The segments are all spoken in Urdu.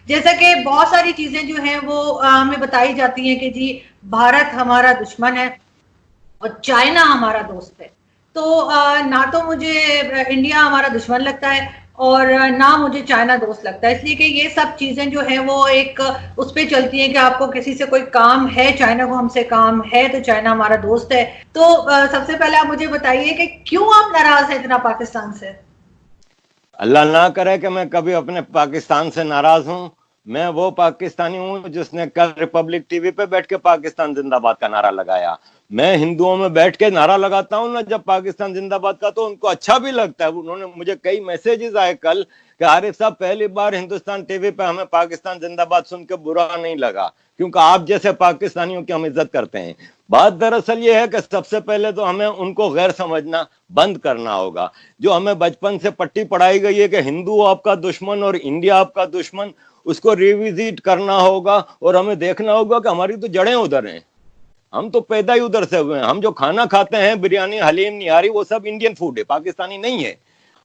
جیسا کہ بہت ساری چیزیں جو ہیں وہ ہمیں بتائی جاتی ہیں کہ جی بھارت ہمارا دشمن ہے اور چائنا ہمارا دوست ہے. تو نہ تو مجھے انڈیا ہمارا دشمن لگتا ہے اور نہ مجھے چائنا دوست لگتا ہے، اس لیے کہ یہ سب چیزیں جو ہیں وہ ایک اس پہ چلتی ہیں کہ آپ کو کسی سے کوئی کام ہے، چائنا کو ہم سے کام ہے تو چائنا ہمارا دوست ہے. تو سب سے پہلے آپ مجھے بتائیے کہ کیوں آپ ناراض ہیں اتنا پاکستان سے؟ اللہ نہ کرے کہ میں کبھی اپنے پاکستان سے ناراض ہوں. میں وہ پاکستانی ہوں جس نے کل ریپبلک ٹی وی پہ بیٹھ کے پاکستان زندہ باد کا نعرہ لگایا. میں ہندوؤں میں بیٹھ کے نعرہ لگاتا ہوں نا جب پاکستان زندہ باد کا، تو ان کو اچھا بھی لگتا ہے. انہوں نے مجھے کئی میسیجز آئے کل کہ عارف صاحب پہلی بار ہندوستان ٹی وی پہ ہمیں پاکستان زندہ باد سن کے برا نہیں لگا، کیونکہ آپ جیسے پاکستانیوں کی ہم عزت کرتے ہیں. بات دراصل یہ ہے کہ سب سے پہلے تو ہمیں ان کو غیر سمجھنا بند کرنا ہوگا. جو ہمیں بچپن سے پٹی پڑھائی گئی ہے کہ ہندو آپ کا دشمن اور انڈیا آپ کا دشمن، اس کو ریوزٹ کرنا ہوگا اور ہمیں دیکھنا ہوگا کہ ہماری تو جڑیں ادھر ہیں. ہم تو پیدا ہی ادھر سے ہوئے ہیں. ہم جو کھانا کھاتے ہیں بریانی حلیم نہاری وہ سب انڈین فوڈ ہے، پاکستانی نہیں ہے.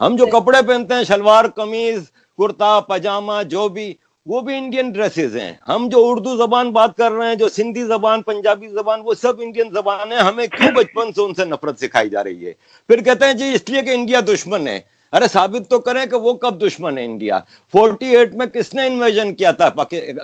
ہم جو کپڑے پہنتے ہیں شلوار قمیض کرتا پاجامہ جو بھی، وہ بھی انڈین ڈریسز ہیں. ہم جو اردو زبان بات کر رہے ہیں، جو سندھی زبان پنجابی زبان، وہ سب انڈین زبان ہے. ہمیں کیوں بچپن سے ان سے نفرت سکھائی جا رہی ہے؟ پھر کہتے ہیں جی اس لیے کہ انڈیا دشمن ہے. ارے ثابت تو کریں کہ وہ کب دشمن ہے انڈیا. 48 میں کس نے انویژن کیا تھا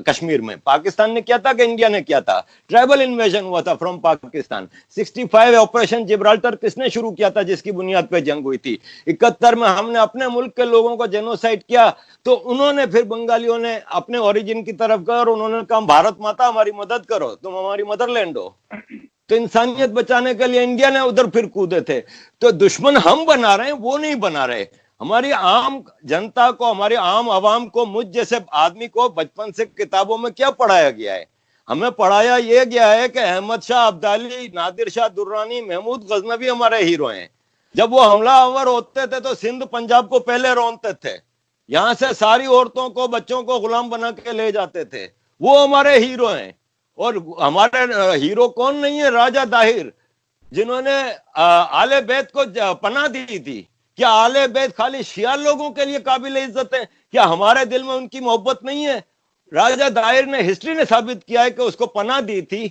کشمیر میں؟ پاکستان نے کیا تھا کہ انڈیا نے کیا تھا؟ ٹرائبل انویژن ہوا تھا فرام پاکستان. 65 آپریشن جبرالٹر کس نے شروع کیا تھا جس کی بنیاد پہ جنگ ہوئی تھی؟ 71 میں ہم نے اپنے ملک کے لوگوں کو جینوسائڈ کیا تو انہوں نے پھر بنگالیوں نے اپنے اوریجن کی طرف گئے اور انہوں نے کہا بھارت ماتا ہماری مدد کرو، تم ہماری مدر لینڈ ہو. تو انسانیت بچانے کے لیے انڈیا نے ادھر پھر کودے تھے. تو دشمن ہم بنا رہے ہیں، وہ نہیں بنا رہے. ہماری عام جنتا کو، ہماری عام عوام کو، مجھ جیسے آدمی کو بچپن سے کتابوں میں کیا پڑھایا گیا ہے؟ ہمیں پڑھایا یہ گیا ہے کہ احمد شاہ ابدالی، نادر شاہ درانی، محمود غزنوی ہمارے ہیرو ہیں. جب وہ حملہ آور ہوتے تھے تو سندھ پنجاب کو پہلے رونتے تھے، یہاں سے ساری عورتوں کو بچوں کو غلام بنا کے لے جاتے تھے. وہ ہمارے ہیرو ہیں. اور ہمارے ہیرو کون نہیں ہے؟ راجہ داہر، جنہوں نے آل بیت کو پناہ دی تھی. کیا آل بیت خالی شیعہ لوگوں کے لیے قابل عزت ہے؟ کیا ہمارے دل میں ان کی محبت نہیں ہے؟ راجہ داہر نے، ہسٹری نے ثابت کیا ہے کہ اس کو پناہ دی تھی،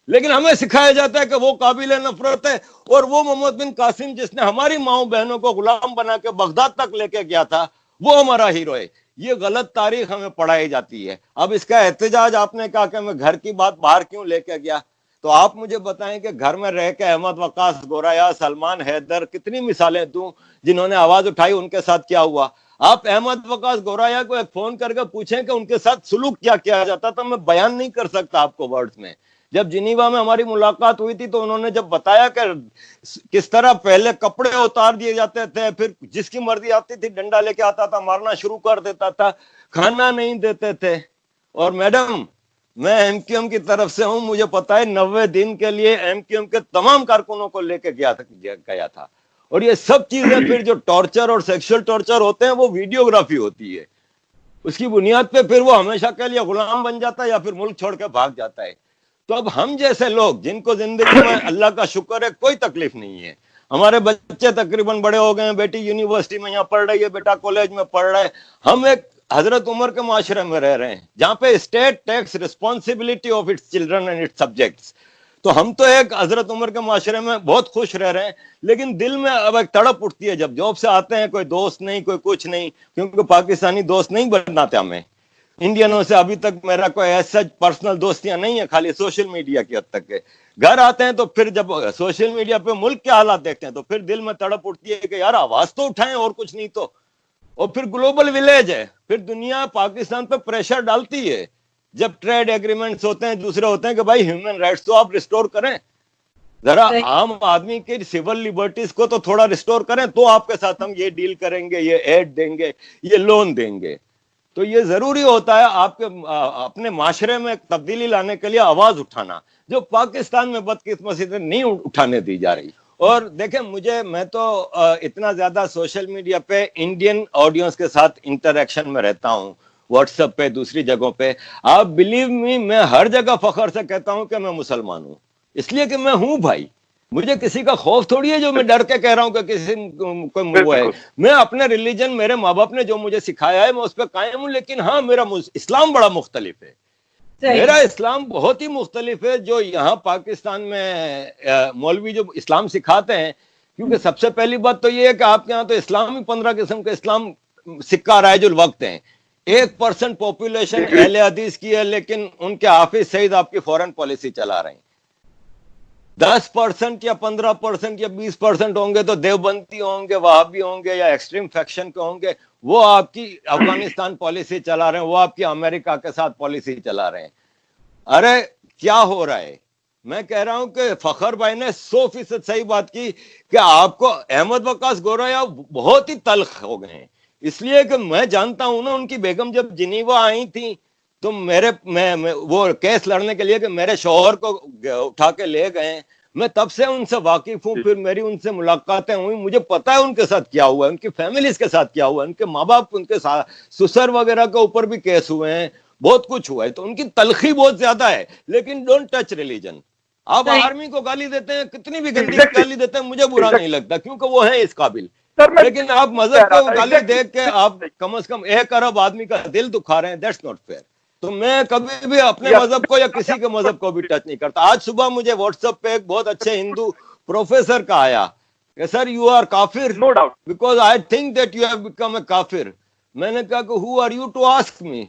لیکن ہمیں سکھایا جاتا ہے کہ وہ قابل نفرت ہے. اور وہ محمد بن قاسم جس نے ہماری ماؤں بہنوں کو غلام بنا کے بغداد تک لے کے گیا تھا، وہ ہمارا ہیرو ہے. یہ غلط تاریخ ہمیں پڑھائی جاتی ہے. اب اس کا احتجاج آپ نے کہا کہ میں گھر کی بات باہر کیوں لے کے گیا، تو آپ مجھے بتائیں کہ گھر میں رہ کے احمد وقاص گورایا، سلمان حیدر، کتنی مثالیں دوں جنہوں نے آواز اٹھائی، ان کے ساتھ کیا ہوا؟ آپ احمد وقاص گورایا کو ایک فون کر کے پوچھیں کہ ان کے ساتھ سلوک کیا کیا جاتا تھا. میں بیان نہیں کر سکتا آپ کو ورڈز میں. جب جنیوا میں ہماری ملاقات ہوئی تھی تو انہوں نے جب بتایا کہ کس طرح پہلے کپڑے اتار دیے جاتے تھے، پھر جس کی مرضی آتی تھی ڈنڈا لے کے آتا تھا، مارنا شروع کر دیتا تھا، کھانا نہیں دیتے تھے. اور میڈم میں ایم کیو ایم کی طرف سے ہوں، مجھے پتا ہے 90 دن کے لیے ایم کیو ایم کے تمام کارکنوں کو لے کے گیا تھا. اور یہ سب چیزیں پھر جو ٹارچر اور سیکشل ٹارچر ہوتے ہیں وہ ویڈیوگرافی ہوتی ہے. اس کی بنیاد پہ پھر وہ ہمیشہ کے لیے غلام بن جاتا ہے یا پھر ملک چھوڑ کے بھاگ جاتا ہے. تو اب ہم جیسے لوگ جن کو زندگی میں اللہ کا شکر ہے کوئی تکلیف نہیں ہے، ہمارے بچے تقریباً بڑے ہو گئے ہیں، بیٹی یونیورسٹی میں یہاں پڑھ رہی ہے، بیٹا کالج میں پڑھ رہا ہے. ہم ایک حضرت عمر کے معاشرے میں رہ رہے ہیں جہاں پہ state tax responsibility of its children and its subjects. تو ہم تو ایک حضرت عمر کے معاشرے میں بہت خوش رہ رہے ہیں، لیکن دل میں اب ایک تڑپ اٹھتی ہے جب جاب سے آتے ہیں، کوئی دوست نہیں، کوئی کچھ نہیں، کیونکہ پاکستانی دوست نہیں بننا تھا ہمیں. انڈینوں سے ابھی تک میرا کوئی ایسا پرسنل دوستیاں نہیں ہیں، خالی سوشل میڈیا کی حد تک ہے. گھر آتے ہیں تو پھر جب سوشل میڈیا پہ ملک کے حالات دیکھتے ہیں تو پھر دل میں تڑپ اٹھتی ہے کہ یار آواز تو اٹھائیں اور کچھ نہیں تو. اور پھر گلوبل ولیج ہے، پھر دنیا پاکستان پہ پریشر ڈالتی ہے جب ٹریڈ ایگریمنٹس ہوتے ہیں، دوسرے ہوتے ہیں کہ بھائی ہیومن رائٹس تو آپ ریسٹور کریں، ذرا عام آدمی کے سول لبرٹیز کو تو تھوڑا ریسٹور کریں، تو آپ کے ساتھ ہم یہ ڈیل کریں گے، یہ ایڈ دیں گے، یہ لون دیں گے. تو یہ ضروری ہوتا ہے آپ کے اپنے معاشرے میں تبدیلی لانے کے لیے آواز اٹھانا، جو پاکستان میں بدقسمتی سے نہیں اٹھانے دی جا رہی. اور دیکھیں میں تو اتنا زیادہ سوشل میڈیا پہ انڈین آڈینس کے ساتھ انٹریکشن میں رہتا ہوں، واٹس ایپ پہ، دوسری جگہوں پہ. آپ بلیو می، میں ہر جگہ فخر سے کہتا ہوں کہ میں مسلمان ہوں، اس لیے کہ میں ہوں بھائی. مجھے کسی کا خوف تھوڑی ہے جو میں ڈر کے کہہ رہا ہوں کہ کسی کوئی وہ ہے. میں اپنے ریلیجن، میرے ماں باپ نے جو مجھے سکھایا ہے میں اس پہ قائم ہوں، لیکن ہاں میرا اسلام بڑا مختلف ہے. میرا اسلام بہت ہی مختلف ہے جو یہاں پاکستان میں مولوی جو اسلام سکھاتے ہیں. کیونکہ سب سے پہلی بات تو یہ ہے کہ آپ کے یہاں تو اسلام ہی 15 قسم کے اسلام سکہ رائج الوقت ہیں. 1% پاپولیشن اہل حدیث کی ہے، لیکن ان کے حافظ سعید آپ کی فورن پالیسی چلا رہے ہیں. 10% یا 15% یا 20% ہوں گے تو دیوبندی ہوں گے، وہابی ہوں گے، یا ایکسٹریم فیکشن کے ہوں گے. وہ آپ کی افغانستان پالیسی چلا رہے ہیں، وہ آپ کی امریکہ کے ساتھ پالیسی چلا رہے ہیں. ارے کیا ہو رہا ہے؟ میں کہہ رہا ہوں کہ فخر بھائی نے 100% صحیح بات کی کہ آپ کو احمد وقاص گوریا بہت ہی تلخ ہو گئے ہیں. اس لیے کہ میں جانتا ہوں نا، ان کی بیگم جب جنیوا آئی تھی تو میں وہ کیس لڑنے کے لیے کہ میرے شوہر کو اٹھا کے لے گئے، میں تب سے ان سے واقف ہوں. پھر میری ان سے ملاقاتیں ہوئی، مجھے پتا ہے ان کے ساتھ کیا ہوا ہے، ان کی فیملیز کے ساتھ کیا ہوا ہے، ان کے ماں باپ، ان کے سسر وغیرہ کے اوپر بھی کیس ہوئے ہیں، بہت کچھ ہوا ہے. تو ان کی تلخی بہت زیادہ ہے، لیکن ڈونٹ ٹچ ریلیجن. آپ آرمی کو گالی دیتے ہیں، کتنی بھی گندی گالی دیتے ہیں، مجھے برا نہیں لگتا کیونکہ وہ ہیں اس قابل. لیکن آپ مذہب کو گالی دے کے آپ کم از کم 1 ارب آدمی کا دل دکھا رہے ہیں. That's not fair. تو میں کبھی بھی اپنے مذہب کو یا کسی کے مذہب کو بھی ٹچ نہیں کرتا. آج صبح مجھے واٹس ایپ پہ ایک بہت اچھے ہندو پروفیسر کا آیا کہ سر یو آر کافر because I think that you have become a کافر. میں نے کہا کہ who are you to ask me?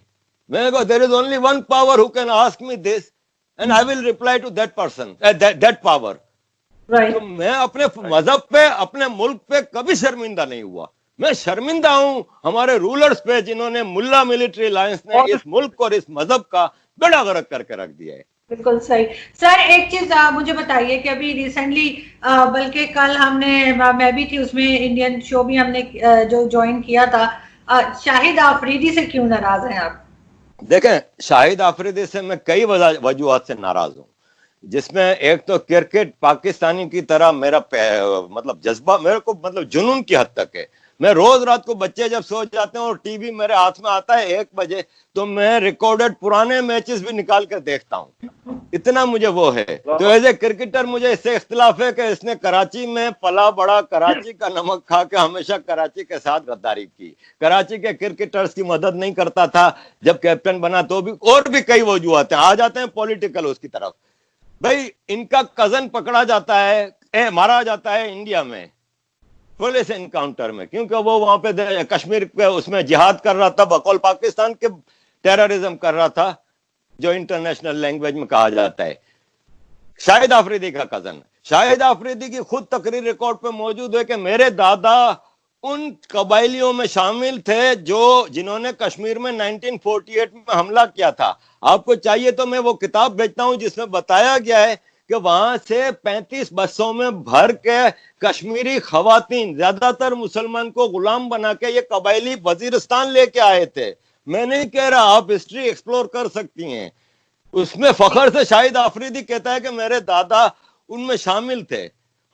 میں نے کہا there is only one power who can ask me this and I will reply to that person that power. تو میں اپنے مذہب پہ، اپنے ملک پہ کبھی شرمندہ نہیں ہوا. میں شرمندہ ہوں ہمارے رولرز پہ جنہوں نے ملا ملٹری لائنس نے اس ملک اور اس مذہب کا بیڑا غرق کر کے رکھ دیا ہے. بالکل صحیح. سر ایک چیز مجھے بتائیے کہ ابھی ریسنٹلی بلکہ کل ہم نے، میں بھی تھی اس میں، انڈین شو بھی ہم نے جو جوائن کیا تھا، شاہد آفریدی سے کیوں ناراض ہیں آپ؟ دیکھیں، شاہد آفریدی سے میں کئی وجوہات سے ناراض ہوں، جس میں ایک تو کرکٹ پاکستانی کی طرح میرا مطلب جذبہ میرے کو مطلب جنون کی حد تک ہے. میں روز رات کو بچے جب سو جاتے ہیں اور ٹی وی میرے ہاتھ میں آتا ہے 1 بجے تو میں ریکارڈڈ پرانے میچز بھی نکال کر دیکھتا ہوں. اتنا مجھے وہ ہے. تو ایز اے کرکٹر مجھے اس سے اختلاف ہے کہ اس نے کراچی میں پلا بڑا، کراچی کا نمک کھا کے ہمیشہ کراچی کے ساتھ غداری کی، کراچی کے کرکٹرز کی مدد نہیں کرتا تھا. جب کیپٹن بنا تو بھی، اور بھی کئی وجوہات ہیں. آ جاتے ہیں پولیٹیکل اس کی طرف. بھائی ان کا کزن پکڑا جاتا ہے، مارا جاتا ہے انڈیا میں پولیس انکاؤنٹر میں، کیونکہ وہ وہاں پہ کشمیر پہ اس میں جہاد کر رہا تھا، بقول پاکستان کے ٹیررزم کر رہا تھا جو انٹرنیشنل لینگویج میں کہا جاتا ہے. شاہد آفریدی کا کزن، شاہد آفریدی کی خود تقریر ریکارڈ پہ موجود ہے کہ میرے دادا ان قبائلیوں میں شامل تھے جنہوں نے کشمیر میں 1948 میں حملہ کیا تھا. آپ کو چاہیے تو میں وہ کتاب بھیجتا ہوں جس میں بتایا گیا ہے کہ وہاں سے 35 بسوں میں بھر کے کشمیری خواتین، زیادہ تر مسلمان، کو غلام بنا کے یہ قبائلی وزیرستان لے کے آئے تھے. میں نہیں کہہ رہا، آپ ہسٹری ایکسپلور کر سکتی ہیں. اس میں فخر سے شاہد آفریدی کہتا ہے کہ میرے دادا ان میں شامل تھے.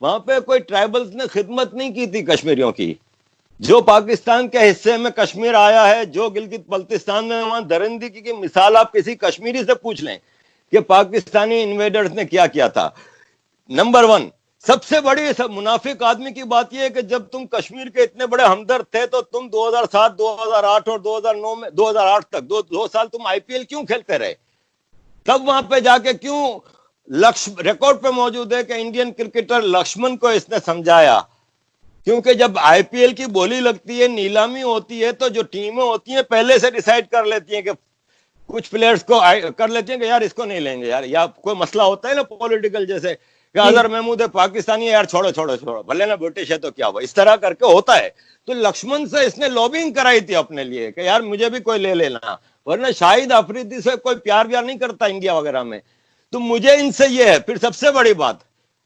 وہاں پہ کوئی ٹرائبلز نے خدمت نہیں کی تھی کشمیریوں کی. جو پاکستان کے حصے میں کشمیر آیا ہے، جو گلگت بلتستان میں، وہاں درندگی کی مثال آپ کسی کشمیری سے پوچھ لیں کہ پاکستانی انویڈرز نے کیا کیا تھا. نمبر 1 سب سے بڑی منافق آدمی کی بات یہ ہے کہ جب تم کشمیر کے اتنے بڑے ہمدرد تھے تو تم 2007، 2008 اور 2009 میں 2008 تک 2 سال تم IPL کیوں کھیلتے رہے؟ تب وہاں پہ جا کے کیوں ریکارڈ پہ موجود ہے کہ انڈین کرکٹر لکشمن کو اس نے سمجھایا. کیونکہ جب IPL کی بولی لگتی ہے، نیلامی ہوتی ہے، تو جو ٹیمیں ہوتی ہیں پہلے سے ڈیسائیڈ کر لیتی ہیں کہ کچھ پلیئرز کو کر لیتی ہیں کہ یار اس کو نہیں لیں گے یار، یا کوئی مسئلہ ہوتا ہے نا پولیٹیکل، جیسے کہ اظہر محمود ہے پاکستانی ہے یار، چھوڑو بھلے نا برٹش ہے تو کیا ہوا، اس طرح کر کے ہوتا ہے. تو لکشمن سے اس نے لابنگ کرائی تھی اپنے لیے کہ یار مجھے بھی کوئی لے لینا، ورنہ شاہد آفریدی سے کوئی پیار نہیں کرتا انڈیا وغیرہ میں. تو مجھے ان سے یہ ہے. پھر سب سے بڑی بات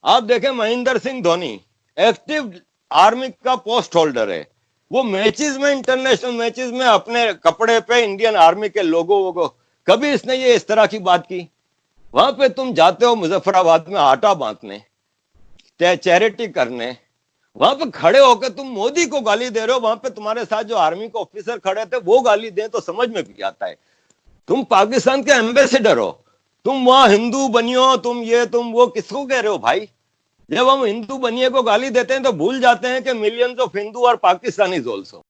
آپ دیکھیں، مہندر سنگھ دھونی ایکٹیو آرمی کا پوسٹ ہولڈر ہے. وہ میچز میں، انٹرنیشنل میچز میں اپنے کپڑے پہ انڈین آرمی کے لوگوں کو، کبھی اس نے یہ اس طرح کی بات کی؟ وہاں پہ تم جاتے ہو مظفر آباد میں آٹا بانٹنے، چیریٹی کرنے، وہاں پہ کھڑے ہو کے تم مودی کو گالی دے رہے ہو. وہاں پہ تمہارے ساتھ جو آرمی کے آفیسر کھڑے تھے وہ گالی دیں تو سمجھ میں بھی آتا ہے. تم پاکستان کے ایمبیسیڈر ہو، تم وہاں ہندو بنی ہو، تم یہ تم وہ، کس کو کہہ رہے ہو بھائی؟ جب ہم ہندو بنیے کو گالی دیتے ہیں تو بھول جاتے ہیں کہ ملینز آف ہندو اور پاکستانی آلسو.